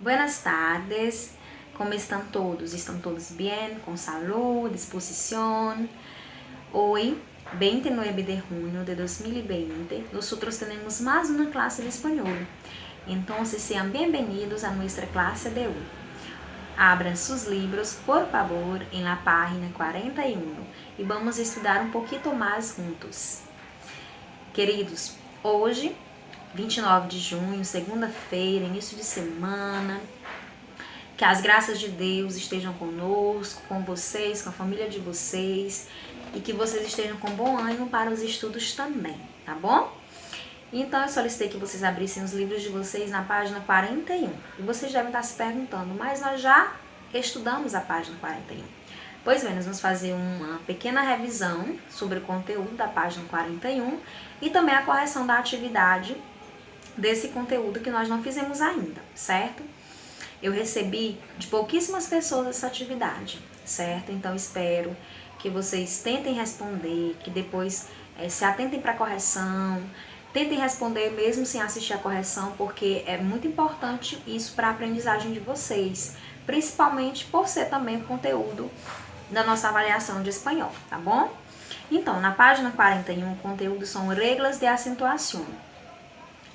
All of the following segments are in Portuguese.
Buenas tardes, como estão todos? Estão todos bem? Com saúde, disposição? Hoy, 29 de junio de 2020, nosotros tenemos más una clase de español. Entonces, sean bienvenidos a nuestra clase de hoy. Abram sus libros, por favor, en la página 41 e vamos estudar um pouquinho mais juntos. Queridos, hoje, 29 de junho, segunda-feira, início de semana, que as graças de Deus estejam conosco, com vocês, com a família de vocês e que vocês estejam com bom ânimo para os estudos também, tá bom? Então, eu solicitei que vocês abrissem os livros de vocês na página 41. E vocês devem estar se perguntando, mas nós já estudamos a página 41. Pois bem, nós vamos fazer uma pequena revisão sobre o conteúdo da página 41 e também a correção da atividade desse conteúdo que nós não fizemos ainda, certo? Eu recebi de pouquíssimas pessoas essa atividade, certo? Então, espero que vocês tentem responder, que depois se atentem para a correção, tentem responder mesmo sem assistir a correção, porque é muito importante isso para a aprendizagem de vocês, principalmente por ser também o conteúdo da nossa avaliação de espanhol, tá bom? Então, na página 41, o conteúdo são regras de acentuação.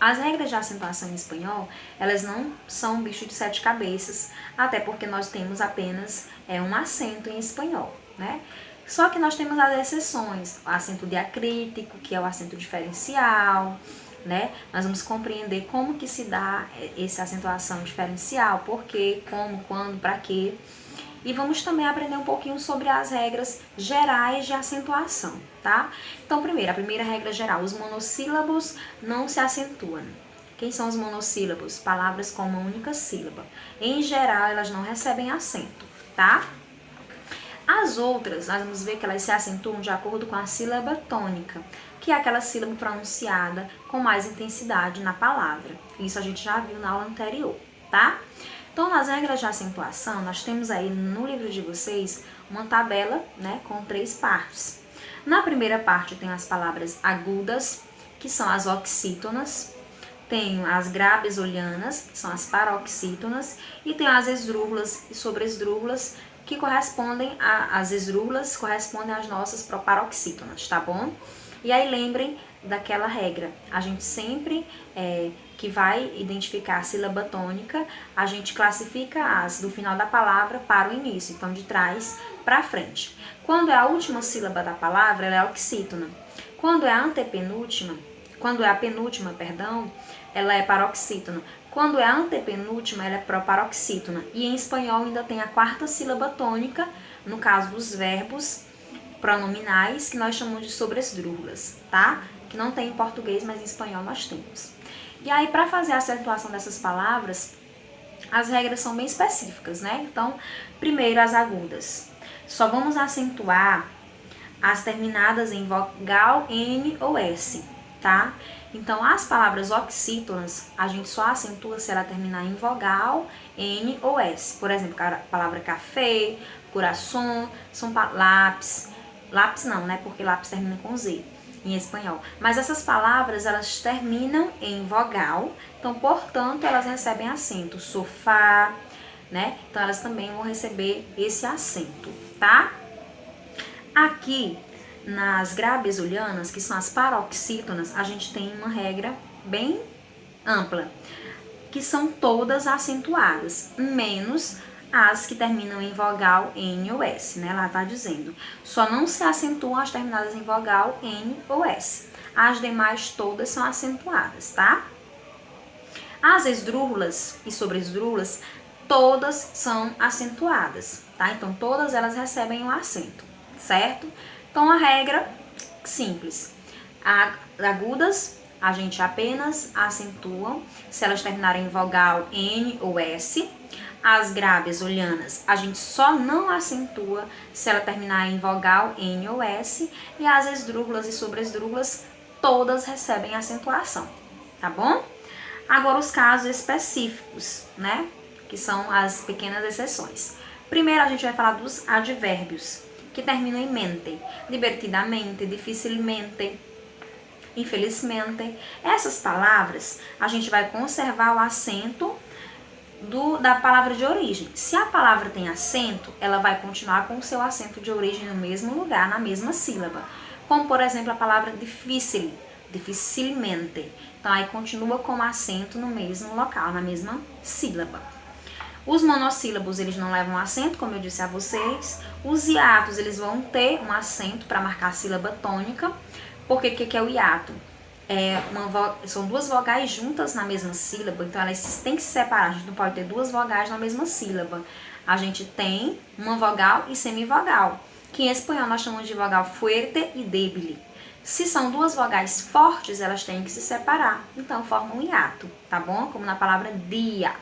As regras de acentuação em espanhol, elas não são um bicho de 7 cabeças, até porque nós temos apenas um acento em espanhol, né? Só que nós temos as exceções, o acento diacrítico, que é o acento diferencial, né? Nós vamos compreender como que se dá essa acentuação diferencial, por quê, como, quando, para quê. E vamos também aprender um pouquinho sobre as regras gerais de acentuação, tá? Então, a primeira regra geral, os monossílabos não se acentuam. Quem são os monossílabos? Palavras com uma única sílaba. Em geral, elas não recebem acento, tá? As outras, nós vamos ver que elas se acentuam de acordo com a sílaba tônica, que é aquela sílaba pronunciada com mais intensidade na palavra. Isso a gente já viu na aula anterior, tá? Então, nas regras de acentuação, nós temos aí no livro de vocês uma tabela, né, com 3 partes. Na primeira parte tem as palavras agudas, que são as oxítonas, tem as graves-olianas, que são as paroxítonas, e tem as esdrúxulas e sobresdrúxulas, que correspondem às esdrúxulas, correspondem às nossas paroxítonas, tá bom? E aí lembrem daquela regra, a gente sempre que vai identificar a sílaba tônica, a gente classifica as do final da palavra para o início, então de trás para frente. Quando é a última sílaba da palavra, ela é oxítona. Quando é a antepenúltima, ela é paroxítona. Quando é a antepenúltima, ela é proparoxítona. E em espanhol ainda tem a quarta sílaba tônica, no caso dos verbos pronominais, que nós chamamos de sobresdrúxulas, tá? Que não tem em português, mas em espanhol nós temos. E aí, para fazer a acentuação dessas palavras, as regras são bem específicas, né? Então, primeiro, as agudas. Só vamos acentuar as terminadas em vogal N ou S, tá? Então, as palavras oxítonas, a gente só acentua se ela terminar em vogal N ou S. Por exemplo, a palavra café, coração, são lápis. Lápis não, né? Porque lápis termina com Z em espanhol. Mas essas palavras, elas terminam em vogal, então, portanto, elas recebem acento. Sofá, né? Então, elas também vão receber esse acento, tá? Aqui, nas graves-olianas, que são as paroxítonas, a gente tem uma regra bem ampla, que são todas acentuadas, menos as que terminam em vogal N ou S, né? Lá tá dizendo. Só não se acentuam as terminadas em vogal N ou S. As demais todas são acentuadas, tá? As esdrúxulas e sobresdrúxulas, todas são acentuadas, tá? Então, todas elas recebem um acento, certo? Então, a regra simples. Agudas, a gente apenas acentua se elas terminarem em vogal N ou S. As graves-olianas, a gente só não acentua se ela terminar em vogal N ou S. E as esdrúxulas e sobresdrúxulas, todas recebem acentuação, tá bom? Agora, os casos específicos, né? Que são as pequenas exceções. Primeiro, a gente vai falar dos advérbios, que terminam em mente. Divertidamente, dificilmente, infelizmente. Essas palavras, a gente vai conservar o acento da palavra de origem. Se a palavra tem acento, ela vai continuar com o seu acento de origem no mesmo lugar, na mesma sílaba. Como, por exemplo, a palavra difícil, dificilmente. Então, aí continua com o acento no mesmo local, na mesma sílaba. Os monossílabos, eles não levam acento, como eu disse a vocês. Os hiatos, eles vão ter um acento para marcar a sílaba tônica. Porque o que é o hiato? São duas vogais juntas na mesma sílaba, então elas têm que se separar. A gente não pode ter duas vogais na mesma sílaba. A gente tem uma vogal e semivogal, que em espanhol nós chamamos de vogal fuerte e débil. Se são duas vogais fortes, elas têm que se separar, então formam um hiato, tá bom? Como na palavra dia.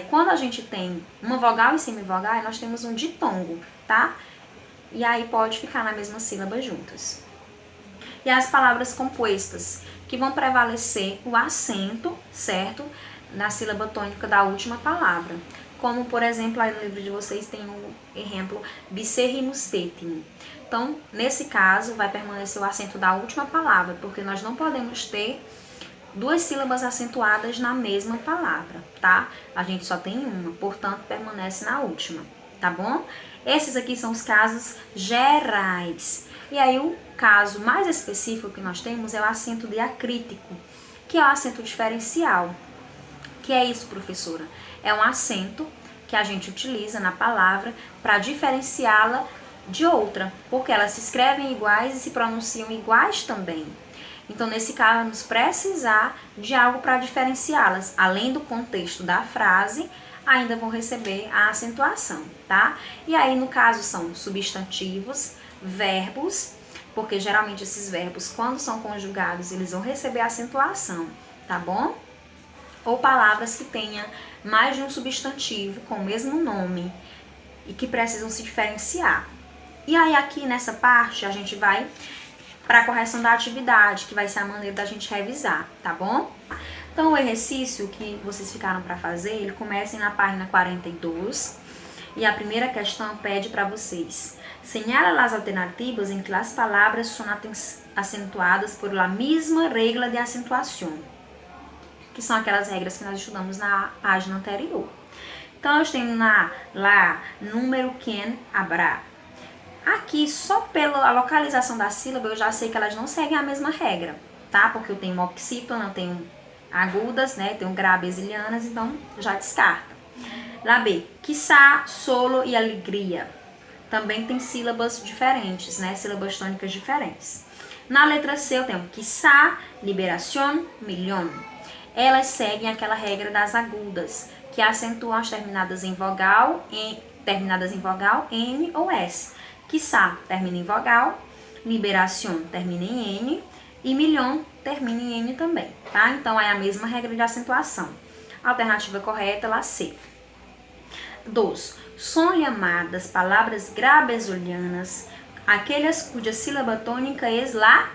Quando a gente tem uma vogal e semivogal, nós temos um ditongo, tá? E aí pode ficar na mesma sílaba juntas. E as palavras compostas, que vão prevalecer o acento, certo? Na sílaba tônica da última palavra. Como, por exemplo, aí no livro de vocês tem um exemplo, bicerrimus setim. Então, nesse caso, vai permanecer o acento da última palavra, porque nós não podemos ter duas sílabas acentuadas na mesma palavra, tá? A gente só tem uma, portanto, permanece na última, tá bom? Esses aqui são os casos gerais. E aí, o caso mais específico que nós temos é o acento diacrítico, que é o acento diferencial. Que é isso, professora? É um acento que a gente utiliza na palavra para diferenciá-la de outra, porque elas se escrevem iguais e se pronunciam iguais também. Então, nesse caso, vamos precisar de algo para diferenciá-las. Além do contexto da frase, ainda vão receber a acentuação, tá? E aí, no caso, são substantivos, verbos, porque geralmente esses verbos, quando são conjugados, eles vão receber a acentuação, tá bom? Ou palavras que tenham mais de um substantivo com o mesmo nome e que precisam se diferenciar. E aí aqui nessa parte a gente vai para a correção da atividade, que vai ser a maneira da gente revisar, tá bom? Então o exercício que vocês ficaram para fazer, ele começa na página 42 e a primeira questão pede para vocês: señala as alternativas em que as palavras são acentuadas por la misma regla de acentuação, que são aquelas regras que nós estudamos na página anterior. Então, eu tenho lá, número quien habrá. Aqui, só pela localização da sílaba, eu já sei que elas não seguem a mesma regra, tá? Porque eu tenho oxítona, eu tenho agudas, né? Tenho grave-exilianas, então já descarta. Lá B, quizá, solo e alegria. Também tem sílabas diferentes, né? Sílabas tônicas diferentes. Na letra C, eu tenho quizá, liberación, millón. Elas seguem aquela regra das agudas, que acentuam as terminadas em vogal, N ou S. Quizá termina em vogal, liberación termina em N e millón termina em N também, tá? Então, é a mesma regra de acentuação. Alternativa correta, lá C. 2. São chamadas palavras grave-exilianas aquelas cuja sílaba tônica é la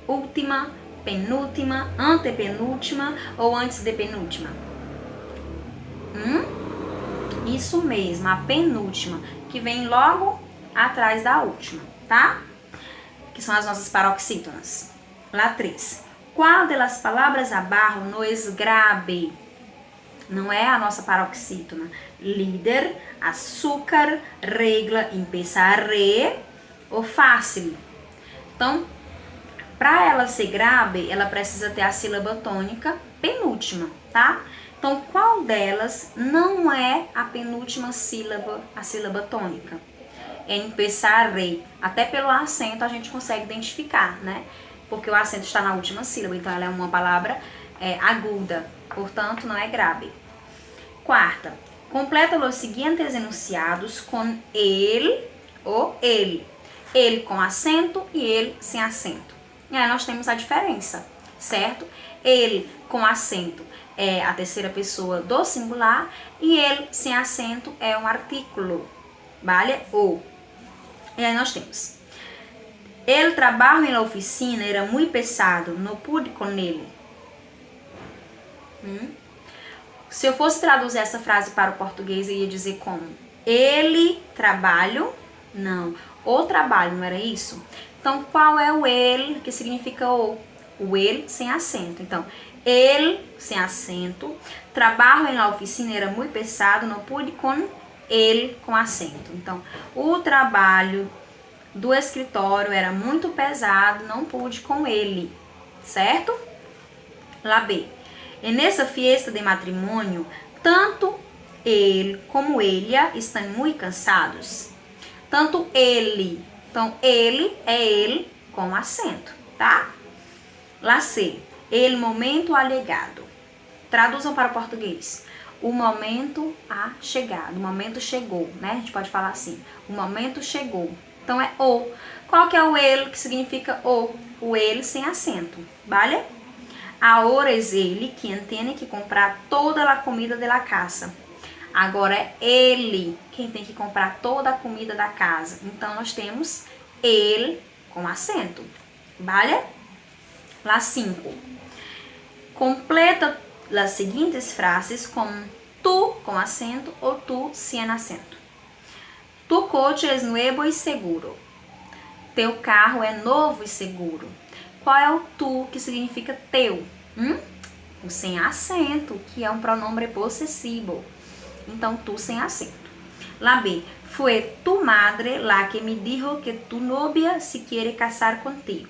última, penúltima, antepenúltima ou antes de penúltima. Isso mesmo, a penúltima, que vem logo atrás da última, tá? Que são as nossas paroxítonas. Lá 3. Qual delas palavras abaixo não é grave? Não é a nossa paroxítona. Líder, açúcar, regla, empezaré ou fácil. Então, para ela ser grave, ela precisa ter a sílaba tônica penúltima, tá? Então, qual delas não é a penúltima sílaba, a sílaba tônica? Empezaré. Até pelo acento a gente consegue identificar, né? Porque o acento está na última sílaba, então ela é uma palavra aguda, portanto não é grave. 4. Completa os seguintes enunciados com ele ou ele. Ele com acento e ele sem acento. E aí nós temos a diferença, certo? Ele com acento é a terceira pessoa do singular e ele sem acento é um artículo, vale? O. E aí nós temos: el trabalho na oficina era muito pesado, não pude com ele. Se eu fosse traduzir essa frase para o português, eu ia dizer como: ele trabalho, não, o trabalho, não era isso? Então, qual é o ele que significa o? o ele sem acento. Então, ele sem acento. Trabalho em la oficina era muito pesado, não pude com ele com acento. Então, o trabalho do escritório era muito pesado, não pude com ele, certo? Lá B. E nessa fiesta de matrimônio, tanto ele como ela estão muito cansados. Tanto ele, então ele é ele com acento, tá? Lá C. El momento alegado. Traduzam para o português. O momento chegado. O momento chegou, né? A gente pode falar assim. O momento chegou. Então é o. Qual que é o ele que significa o? O ele sem acento, vale? Ahora es ele quien tiene que comprar toda a comida de la casa. Agora é ele quem tem que comprar toda a comida da casa. Então nós temos ele com acento, vale? Lá 5. Completa as seguintes frases com tu com acento ou tu sem acento. Tu coche es nuevo e seguro. Teu carro é novo e seguro. Qual é o tu que significa teu? O sem acento, que é um pronome possessivo. Então, tu sem acento. Lá B. Foi tu madre la que me dijo que tu novia se quiere casar contigo.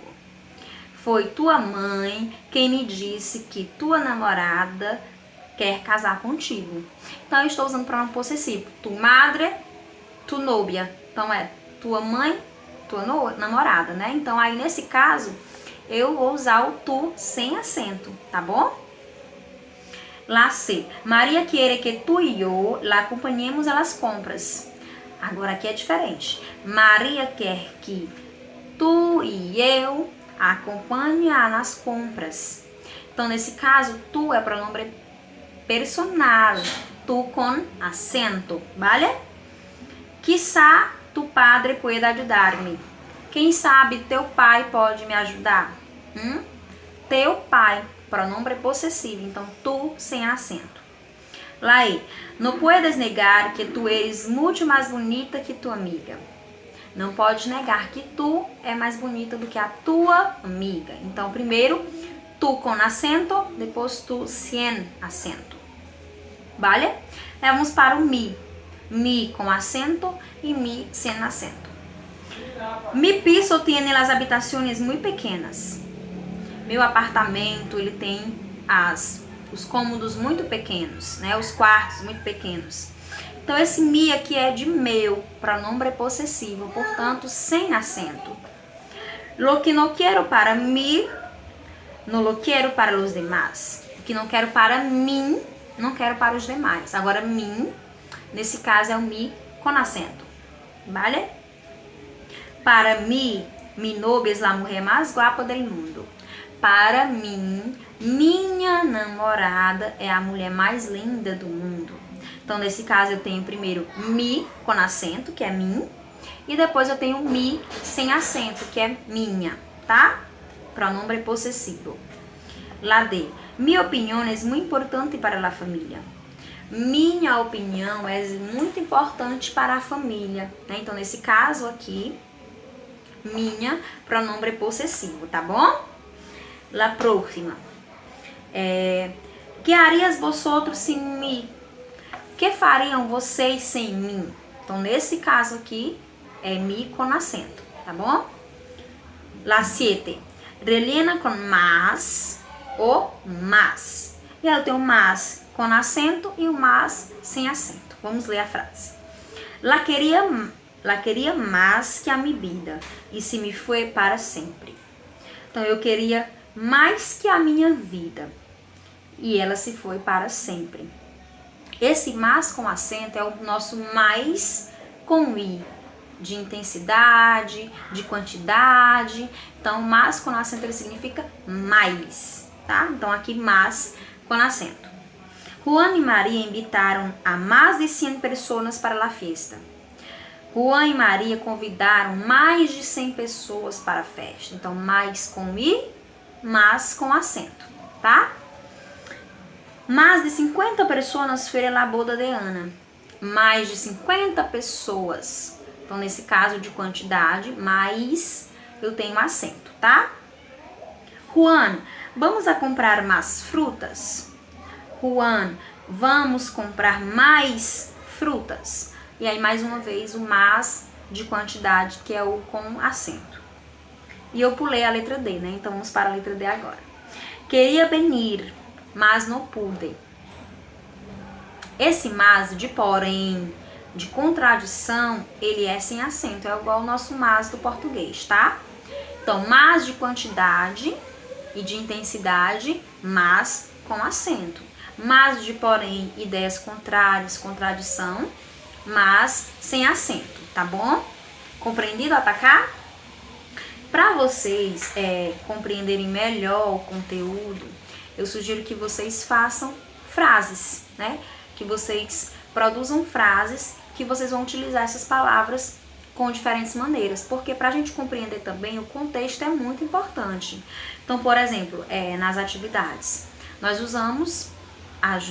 Foi tua mãe quem me disse que tua namorada quer casar contigo. Então, eu estou usando o pronome possessivo. Tu madre, tu novia. Então, é tua mãe, tua namorada, né? Então, aí, nesse caso, eu vou usar o tu sem acento, tá bom? Lá C. Maria quiere que tu e eu la acompanhemos a las compras. Agora aqui é diferente. Maria quer que tu e eu acompanhem nas compras. Então, nesse caso, tu é pronome personal. Tu com acento, vale? Quizá tu padre pueda ayudarme. Quem sabe teu pai pode me ajudar? Teu pai, pronome possessivo, então tu sem acento. Lá aí, não puedes negar que tu eres muito mais bonita que tua amiga. Não pode negar que tu é mais bonita do que a tua amiga. Então, primeiro, tu com acento, depois tu sem acento. Vale? Vamos para o mi. Mi com acento e mi sem acento. Mi piso tiene las habitaciones muy pequenas. Meu apartamento, ele tem os cômodos muito pequenos, né? Os quartos muito pequenos. Então, esse mi aqui é de meu, pronome possessivo, portanto, sem acento. Lo que no quiero para mí, no lo quiero para los demás. O que não quero para mim, não quero para os demais. Agora, mim, nesse caso, é o mi com acento. Vale? Para mim, mi novia es la mujer más guapa del mundo. Para mim, minha namorada é a mulher mais linda do mundo. Então, nesse caso, eu tenho primeiro mi com acento, que é mim, e depois eu tenho mi sem acento, que é minha, tá? Pronome possessivo. Lá D. Mi opinião é muito importante para a família. Minha opinião é muito importante para a família, né? Então, nesse caso aqui, minha, pronome possessivo, tá bom? La próxima. Que harias vosotros sem mim? Que fariam vocês sem mim? Então, nesse caso aqui, é mi com acento, tá bom? La 7. Rellena com más ou más. E ela tem o más com acento e o más sem acento. Vamos ler a frase. La queria mais que a minha vida, e se me foi para sempre. Então, eu queria mais que a minha vida, e ela se foi para sempre. Esse mais com acento é o nosso mais com i, de intensidade, de quantidade. Então, mais com acento ele significa mais, tá? Então, aqui mais com acento. Juan e Maria invitaram a mais de 100 pessoas para a festa. Juan e Maria convidaram mais de 100 pessoas para a festa. Então, mais com i, mais com acento, tá? Mais de 50 pessoas foram à boda de Ana. Mais de 50 pessoas. Então, nesse caso de quantidade, mais eu tenho acento, tá? Juan, vamos a comprar mais frutas? Juan, vamos comprar mais frutas? E aí, mais uma vez, o mais de quantidade, que é o com acento. E eu pulei a letra D, né? Então, vamos para a letra D agora. Queria venir, mas não pude. Esse mas de porém, de contradição, ele é sem acento. É igual ao nosso mas do português, tá? Então, mas de quantidade e de intensidade, mas com acento. Mas de porém, ideias contrárias, contradição, mas sem acento, tá bom? Compreendido, Atacar? Para vocês compreenderem melhor o conteúdo, eu sugiro que vocês façam frases, né? Que vocês produzam frases que vocês vão utilizar essas palavras com diferentes maneiras, porque para a gente compreender também o contexto é muito importante. Então, por exemplo, nas atividades, nós usamos as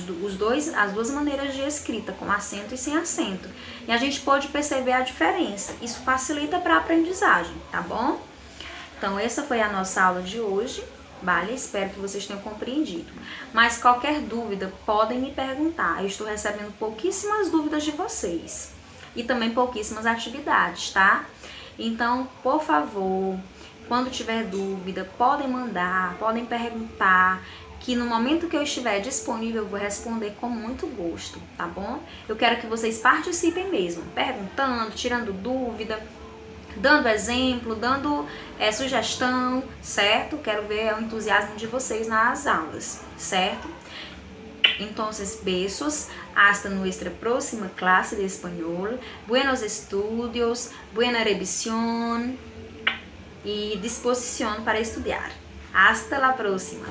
duas maneiras de escrita, com acento e sem acento. E a gente pode perceber a diferença. Isso facilita para a aprendizagem, tá bom? Então, essa foi a nossa aula de hoje, vale? Espero que vocês tenham compreendido. Mas qualquer dúvida, podem me perguntar. Eu estou recebendo pouquíssimas dúvidas de vocês. E também pouquíssimas atividades, tá? Então, por favor, quando tiver dúvida, podem mandar, podem perguntar, que no momento que eu estiver disponível, eu vou responder com muito gosto, tá bom? Eu quero que vocês participem mesmo, perguntando, tirando dúvida, dando exemplo, dando sugestão, certo? Quero ver o entusiasmo de vocês nas aulas, certo? Entonces, besos, hasta nuestra próxima clase de español, buenos estudios, buena revisión y disposición para estudiar. Hasta la próxima.